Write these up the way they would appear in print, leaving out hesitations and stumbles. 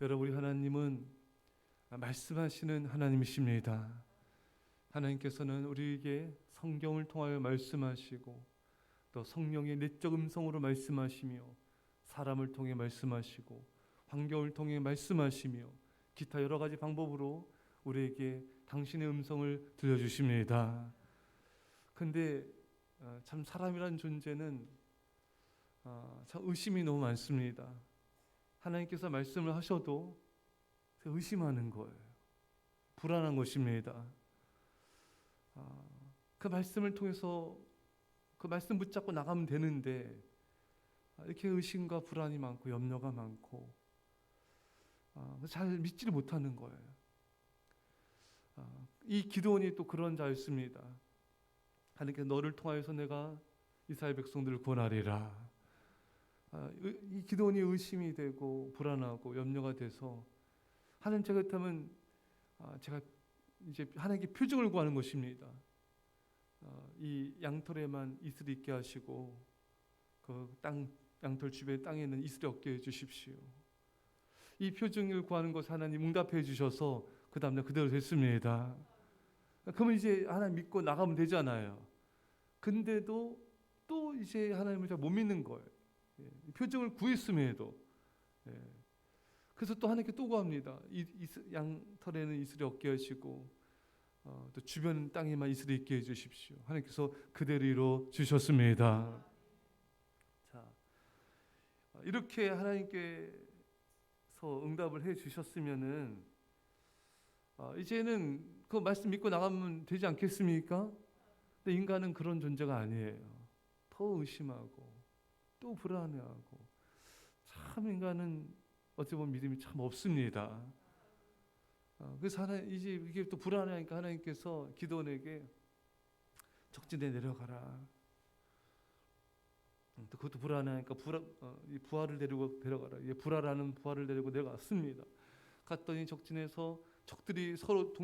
여러분, 우리 하나님은 말씀하시는 하나님이십니다. 하나님께서는 우리에게 성경을 통하여 말씀하시고 또 성령의 내적 음성으로 말씀하시며 사람을 통해 말씀하시고 환경을 통해 말씀하시며 기타 여러 가지 방법으로 우리에게 당신의 음성을 들려주십니다. 근데 참 사람이란 존재는 참 의심이 너무 많습니다. 하나님께서 말씀을 하셔도 의심하는 거예요. 불안한 것입니다. 그 말씀을 통해서 그 말씀 붙잡고 나가면 되는데 이렇게 의심과 불안이 많고 염려가 많고 잘 믿지를 못하는 거예요. 이 기드온이 또 그런 자였습니다. 하나님께서 너를 통하여서 내가 이스라엘 백성들을 구원하리라. 이 기드온이 의심이 되고 불안하고 염려가 돼서 하나님, 제가 그렇다면 제가 이제 하나님께 표징을 구하는 것입니다. 이 양털에만 이슬이 있게 하시고 그 양털 주변의 땅에 있는 이슬이 없게 해주십시오. 이 표징을 구하는 것 하나님 응답해 주셔서 그 다음날 그대로 됐습니다. 그러면 이제 하나님 믿고 나가면 되잖아요. 근데도 또 이제 하나님을 잘 못 믿는 거예요. 표징을 구했음에도. 그래서 또 하나님께 또 구합니다. 양털에는 이슬이 없게 하시고 또 주변 땅에만 이슬이 있게 해주십시오. 하나님께서 그대로 이루어 주셨습니다. 자, 이렇게 하나님께서 응답을 해 주셨으면은 이제는 그 말씀 믿고 나가면 되지 않겠습니까? 근데 인간은 그런 존재가 아니에요. 더 의심하고 또 불안해하고, 참 인간은 어찌 보면 믿음이 참 없습니다. 그래서 이제 이게 또 불안하니까 하나님께서 기드온에게 적진에 내려가라. 또 그것도 불안하니까 이 부하를 데려가라. 불화라는 부하를 데리고 내려갔습니다. 갔더니 적진에서 적들이 서로가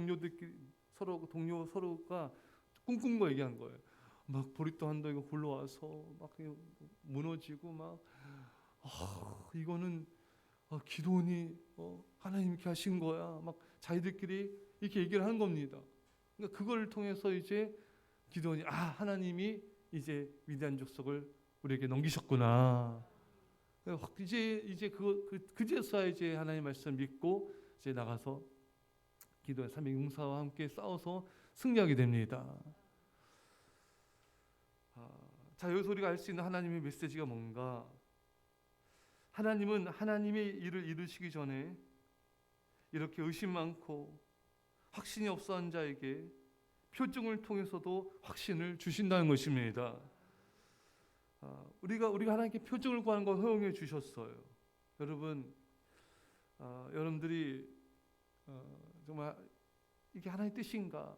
꿍꿍거 얘기한 거예요. 막 보리떡 한 덩이가 굴러와서 막 무너지고 막 이거는 기도원이 하나님께 하신 거야. 막 자기들끼리 이렇게 얘기를 하는 겁니다. 그러니까 그걸 통해서 이제 기도원이 하나님이 이제 위대한 족속을 우리에게 넘기셨구나. 이제 그제서야 이제 하나님 말씀 믿고 이제 나가서 기도의 300용사와 함께 싸워서 승리하게 됩니다. 자, 여기서 우리가 알 수 있는 하나님의 메시지가 뭔가? 하나님은 하나님의 일을 이루시기 전에 이렇게 의심 많고 확신이 없어한 자에게 표징을 통해서도 확신을 주신다는 것입니다. 우리가 하나님께 표징을 구하는 걸 허용해 주셨어요. 여러분, 여러분들이 정말 이게 하나님의 뜻인가?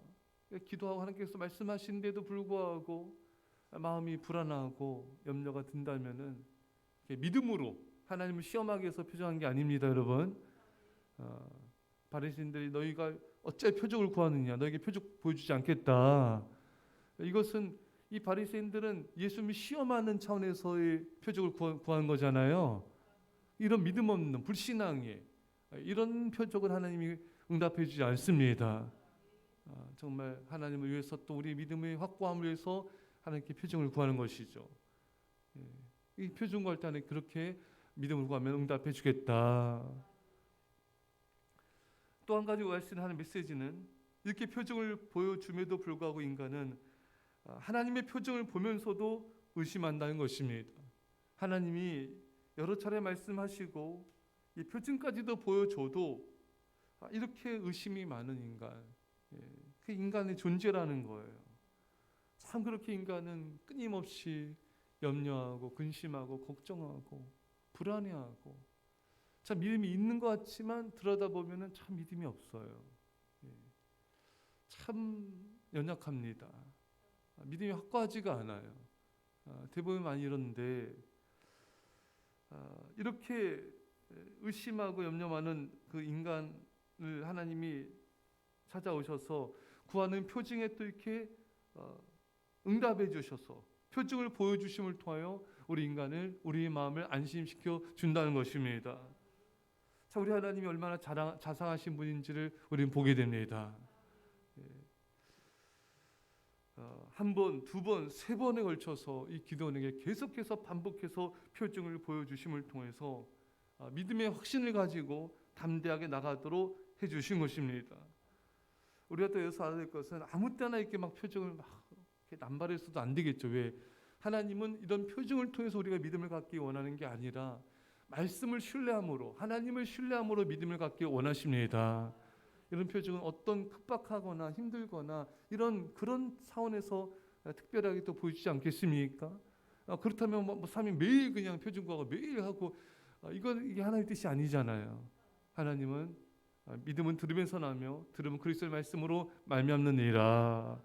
기도하고 하나님께서 말씀하신데도 불구하고 마음이 불안하고 염려가 든다면은 믿음으로 하나님을 시험하기 위해서 표정한 게 아닙니다, 여러분. 바리새인들이 너희가 어째 표적을 구하느냐? 너에게 표적 보여주지 않겠다. 이것은 이 바리새인들은 예수님을 시험하는 차원에서의 표적을 구하는 거잖아요. 이런 믿음 없는 불신앙에 이런 표적을 하나님이 응답해 주지 않습니다. 정말 하나님을 위해서 또 우리 믿음의 확고함을 위해서 하나님께 표징을 구하는 것이죠. 이 표징 구할 때 하나님 그렇게 믿음을 구하면 응답해 주겠다. 또 한 가지 알 수 있는 하나님의 메시지는 이렇게 표징을 보여줌에도 불구하고 인간은 하나님의 표징을 보면서도 의심한다는 것입니다. 하나님이 여러 차례 말씀하시고 이 표징까지도 보여줘도 이렇게 의심이 많은 인간, 그 인간의 존재라는 거예요. 참 그렇게 인간은 끊임없이 염려하고 근심하고 걱정하고 불안해하고, 참 믿음이 있는 것 같지만 들여다보면 참 믿음이 없어요. 참 연약합니다. 믿음이 확고하지가 않아요. 대부분 많이 이런데 이렇게 의심하고 염려 많은 그 인간을 하나님이 찾아오셔서 구하는 표징에 또 이렇게 응답해 주셔서 표징을 보여주심을 통하여 우리 인간을, 우리의 마음을 안심시켜 준다는 것입니다. 자, 우리 하나님이 얼마나 자상하신 분인지를 우리는 보게 됩니다. 한 번, 두 번, 세 번에 걸쳐서 이 기도원에게 계속해서 반복해서 표징을 보여주심을 통해서 믿음의 확신을 가지고 담대하게 나가도록 해주신 것입니다. 우리가 또 여기서 알아야 될 것은 아무 때나 이렇게 막 표징을 막 이렇게 남발해서도 안 되겠죠. 왜? 하나님은 이런 표징을 통해서 우리가 믿음을 갖기 원하는 게 아니라 말씀을 신뢰함으로, 하나님을 신뢰함으로 믿음을 갖기 원하십니다. 이런 표징은 어떤 급박하거나 힘들거나 그런 차원에서 특별하게 또 보이지 않겠습니까? 그렇다면 뭐 삶이 매일 그냥 표징구하고 매일 하고 이게 하나님의 뜻이 아니잖아요. 하나님은 믿음은 들으면서 나며 들으면 그리스도의 말씀으로 말미암느니라.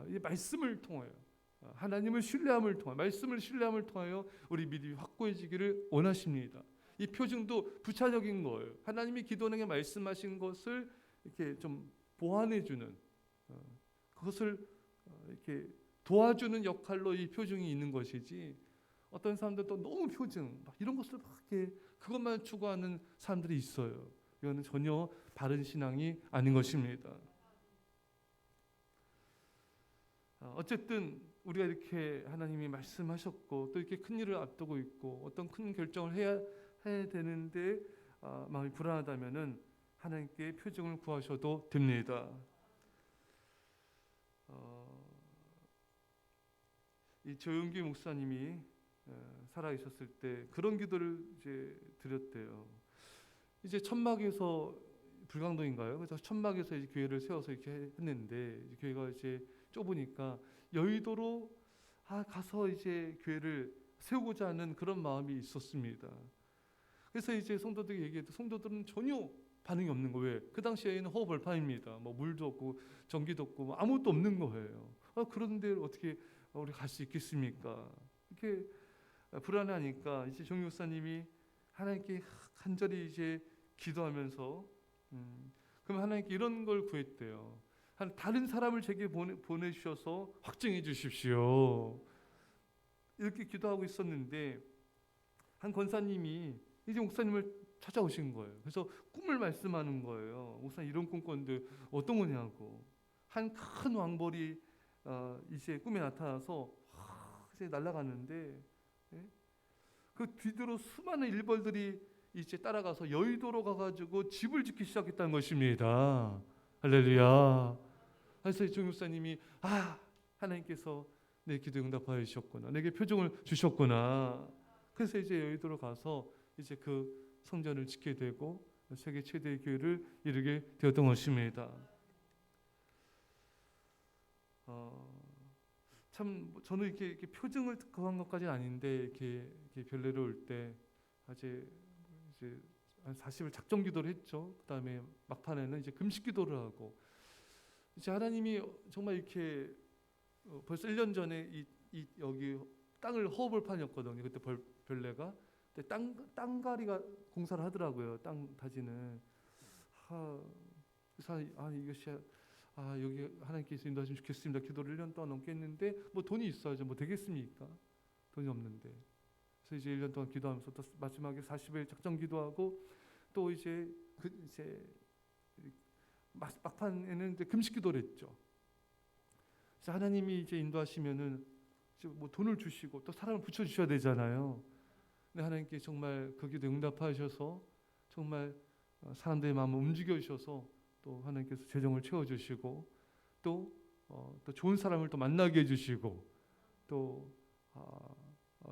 이 말씀을 통하여 하나님을 신뢰함을 통하여 말씀을 신뢰함을 통하여 우리 믿음이 확고해지기를 원하십니다. 이 표징도 부차적인 거예요. 하나님이 기도원에게 말씀하신 것을 이렇게 좀 보완해주는 그것을 이렇게 도와주는 역할로 이 표징이 있는 것이지, 어떤 사람들도 너무 표징 막 이런 것을 막 이렇게 그것만 추구하는 사람들이 있어요. 이거는 전혀 바른 신앙이 아닌 것입니다. 어쨌든 우리가 이렇게 하나님이 말씀하셨고 또 이렇게 큰 일을 앞두고 있고 어떤 큰 결정을 해야 되는데 마음이 불안하다면은 하나님께 표징을 구하셔도 됩니다. 이 조용기 목사님이 살아 있었을 때 그런 기도를 이제 드렸대요. 이제 천막에서 불광동인가요? 그래서 천막에서 이제 교회를 세워서 이렇게 했는데 이제 교회가 이제 좁으니까 여의도로 가서 이제 교회를 세우고자 하는 그런 마음이 있었습니다. 그래서 이제 성도들이 얘기해도 성도들은 전혀 반응이 없는 거예요. 왜? 그 당시에는 허허벌판입니다. 뭐 물도 없고 전기도 없고 뭐 아무것도 없는 거예요. 그런데 어떻게 우리 갈 수 있겠습니까? 이렇게 불안하니까 이제 정 목사님이 하나님께 간절히 이제 기도하면서 그럼 하나님께 이런 걸 구했대요. 다른 사람을 제게 보내주셔서 확증해 주십시오. 이렇게 기도하고 있었는데 한 권사님이 이제 목사님을 찾아오신 거예요. 그래서 꿈을 말씀하는 거예요. 목사님 이런 꿈 꿨는데 어떤 거냐고. 한 큰 왕벌이 이제 꿈에 나타나서 이제 날아가는데 그 뒤로 수많은 일벌들이 이제 따라가서 여의도로 가가지고 집을 짓기 시작했다는 것입니다. 할렐루야. 그래서 정 목사님이 하나님께서 내 기도 응답하여 주셨구나. 내게 표정을 주셨구나. 그래서 이제 여의도로 가서 이제 그 성전을 짓게 되고 세계 최대의 교회를 이루게 되었던 것입니다. 참 저는 이렇게 표징을 구한 것까지는 아닌데 이렇게 별내로 올 때 이제 한 40일 작정 기도를 했죠. 그다음에 막판에는 이제 금식 기도를 하고 이제 하나님이 정말 이렇게 벌써 1년 전에 여기 땅을 허벌판이었거든요. 그때 별내가 땅가리가 공사를 하더라고요. 땅 다지는. 그래서 이것이 여기 하나님께서 인도하시면 좋겠습니다. 기도를 1년 동안 넘게 했는데 뭐 돈이 있어야죠. 뭐 되겠습니까? 돈이 없는데. 그래서 이제 1년 동안 기도하면서 또 마지막에 40일 작정 기도하고 또 이제 막판에는 이제 금식 기도를 했죠. 그래서 하나님이 이제 인도하시면은 이제 뭐 돈을 주시고 또 사람을 붙여 주셔야 되잖아요. 근데 하나님께 정말 그 기도 응답하셔서 정말 사람들의 마음을 움직여 주셔서 또 하나님께서 재정을 채워 주시고 또 좋은 사람을 또 만나게 해 주시고 또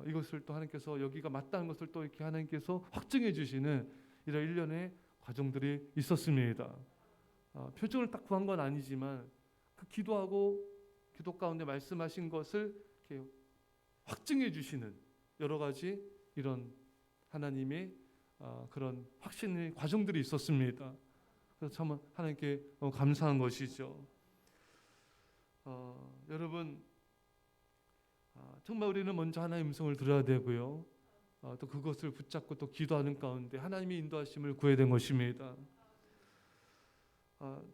이것을 또 하나님께서 여기가 맞다는 것을 또 이렇게 하나님께서 확증해 주시는 이런 일련의 과정들이 있었습니다. 표정을 딱 구한 건 아니지만 그 기도 가운데 말씀하신 것을 이렇게 확증해 주시는 여러 가지 이런 하나님의 그런 확신의 과정들이 있었습니다. 그래서 참 하나님께 감사한 것이죠. 여러분 정말 우리는 먼저 하나님의 음성을 들어야 되고요. 또 그것을 붙잡고 또 기도하는 가운데 하나님의 인도하심을 구해야 되는 것입니다.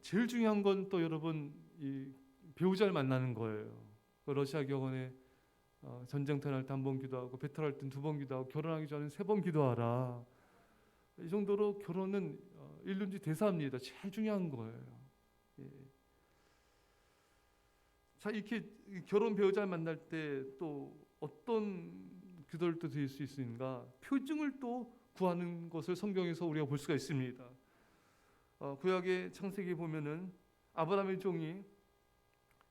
제일 중요한 건 또 여러분 이 배우자를 만나는 거예요. 러시아 교원에 전쟁터 날 때 한 번 기도하고 배탈할 때 2번 기도하고 결혼하기 전에 3번 기도하라. 이 정도로 결혼은 일륜지 대사입니다. 제일 중요한 거예요. 예. 자, 이렇게 결혼 배우자를 만날 때 또 어떤 기도를 또 드릴 수 있는가? 표징을 또 구하는 것을 성경에서 우리가 볼 수가 있습니다. 구약의 창세기 보면은 아브라함의 종이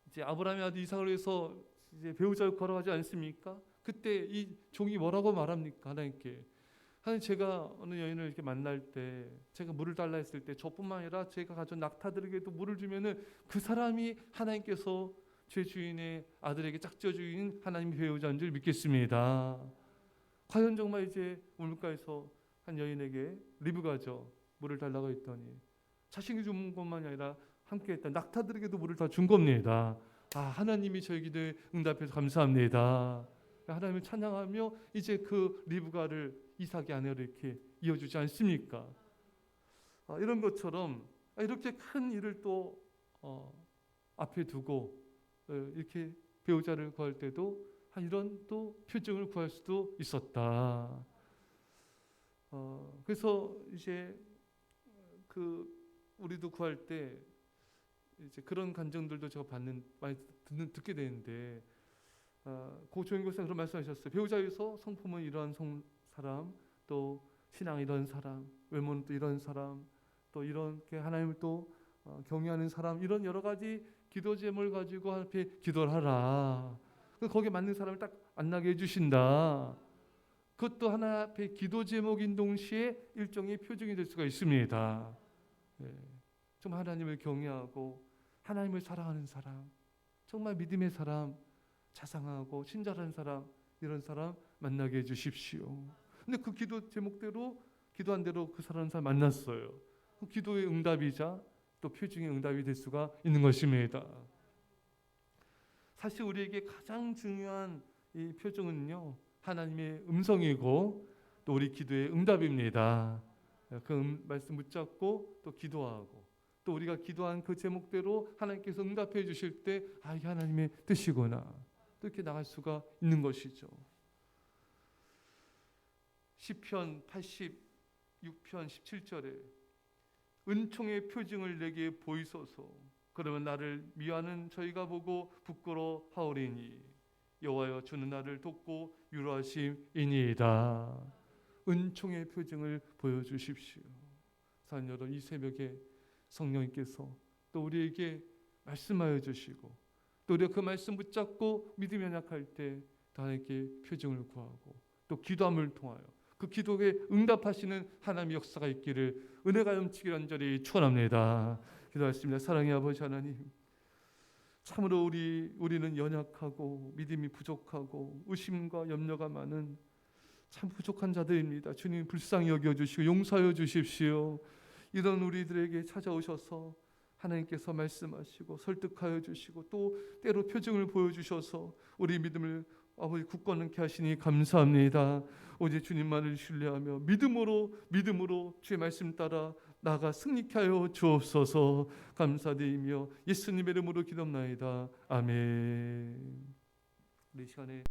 이제 아브라함의 아들 이삭을 위해서 이제 배우자를 걸어가지 않습니까? 그때 이 종이 뭐라고 말합니까? 하나님께. 하나님, 제가 어느 여인을 이렇게 만날 때 제가 물을 달라 했을 때 저뿐만 아니라 제가 가져온 낙타들에게도 물을 주면은 그 사람이 하나님께서 제 주인의 아들에게 짝지어 주인 하나님의 배우자인 줄 믿겠습니다. 과연 정말 이제 우물가에서 한 여인에게 리브가죠, 물을 달라고 했더니 자신이 준 것만이 아니라 함께 했던 낙타들에게도 물을 다 준 겁니다. 하나님이 저희 기도에 응답해서 감사합니다. 하나님을 찬양하며 이제 그 리브가를 이삭의 아내로 이렇게 이어주지 않습니까? 이런 것처럼 이렇게 큰 일을 또 앞에 두고 이렇게 배우자를 구할 때도 이런 또 표징을 구할 수도 있었다. 그래서 이제 우리도 구할 때 이제 그런 간증들도 제가 많이 듣게 되는데, 고 조영교사님 그런 말씀하셨어요. 배우자에서 성품은 이런 사람, 또 신앙 이런 사람, 외모는 또 이런 사람, 또 이렇게 하나님을 또 경외하는 사람, 이런 여러 가지 기도 제목을 가지고 앞에 기도를 하라. 거기에 맞는 사람을 딱 만나게 해주신다. 그것도 하나 앞에 기도 제목인 동시에 일종의 표징이 될 수가 있습니다. 정말 하나님을 경외하고 하나님을 사랑하는 사람, 정말 믿음의 사람, 자상하고 친절한 사람, 이런 사람 만나게 해주십시오. 근데 그 기도 제목대로 기도한 대로 그 사람 만났어요. 그 기도의 응답이자 또 표징의 응답이 될 수가 있는 것입니다. 사실 우리에게 가장 중요한 이 표징은요, 하나님의 음성이고 또 우리 기도의 응답입니다. 그 말씀 붙잡고 또 기도하고 또 우리가 기도한 그 제목대로 하나님께서 응답해 주실 때 이게 하나님의 뜻이구나, 또 이렇게 나갈 수가 있는 것이죠. 시편 86편 17절에 은총의 표징을 내게 보이소서. 그러면 나를 미워하는 저희가 보고 부끄러워하오리니 여호와여, 주는 나를 돕고 위로하심이니이다. 은총의 표징을 보여주십시오. 사랑 여러분, 이 새벽에 성령님께서 또 우리에게 말씀하여 주시고 또 우리가 그 말씀 붙잡고 믿음이 연약할 때 하나님께 표징을 구하고 또 기도함을 통하여 그 기도에 응답하시는 하나님의 역사가 있기를 은혜가 넘치기를 간절히 축원합니다. 기도하겠습니다. 사랑의 아버지 하나님, 참으로 우리는 연약하고 믿음이 부족하고 의심과 염려가 많은 참 부족한 자들입니다. 주님, 불쌍히 여겨주시고 용서하여 주십시오. 이런 우리들에게 찾아오셔서 하나님께서 말씀하시고 설득하여 주시고 또 때로 표징을 보여주셔서 우리 믿음을 아버지 굳건케 하시니 감사합니다. 오직 주님만을 신뢰하며 믿음으로 주의 말씀 따라 나아가 승리케 하여 주옵소서. 감사드리며 예수님의 이름으로 기도합나이다. 아멘. 우리 시간에